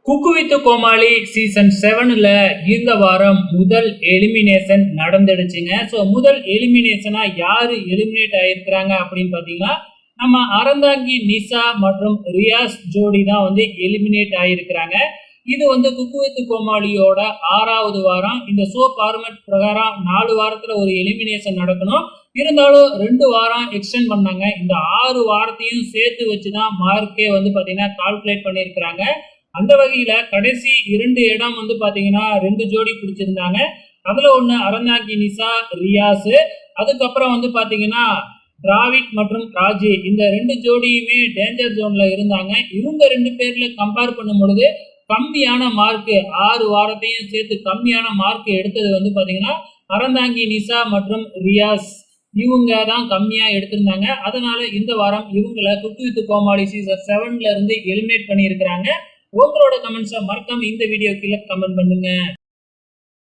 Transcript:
Cook with Comali season 7ல இந்த வாரம் முதல் எலிமினேஷன் நடந்துடுச்சுங்க. ஸோ முதல் எலிமினேஷனா யாரு எலிமினேட் ஆயிருக்கிறாங்க அப்படின்னு பார்த்தீங்கன்னா, நம்ம அறந்தாங்கி நிஷா மற்றும் ரியாஸ் ஜோடி தான் வந்து எலிமினேட் ஆயிருக்கிறாங்க. இது வந்து குக்கு வித் கோமாளியோட 6வது வாரம். இந்த ஷோ ஃபார்மேட் பிரகாரம் 4 வாரத்துல ஒரு எலிமினேஷன் நடக்கணும். இருந்தாலும் 2 வாரம் எக்ஸ்டெண்ட் பண்ணாங்க. இந்த 6 வாரத்தையும் சேர்த்து வச்சுதான் மார்க்கே வந்து பார்த்தீங்கன்னா கால்குலேட் பண்ணியிருக்கிறாங்க. அந்த வகையில கடைசி 2 இடம் வந்து பாத்தீங்கன்னா 2 ஜோடி பிடிச்சிருந்தாங்க. அதுல ஒண்ணு அறந்தாங்கி நிஷா, ரியாஸ். அதுக்கப்புறம் வந்து பாத்தீங்கன்னா டிராவிட் மற்றும் ராஜி, இந்த 2 ஜோடியுமே டேஞ்சர் ஜோன்ல இருந்தாங்க. இவங்க 2 பேர்ல கம்பேர் பண்ணும் பொழுது கம்மியான மார்க், 6 வாரத்தையும் சேர்த்து கம்மியான மார்க் எடுத்தது வந்து பாத்தீங்கன்னா அறந்தாங்கி நிஷா மற்றும் ரியாஸ், இவங்க தான் கம்மியா எடுத்திருந்தாங்க. அதனால இந்த வாரம் இவங்களை குக்கு வித் கோமாளி சீசன் 7ல இருந்து எலிமினேட் பண்ணி இருக்கிறாங்க. உங்களோட கமெண்ட்ஸை மறக்காம இந்த வீடியோ கீழே கமெண்ட் பண்ணுங்க.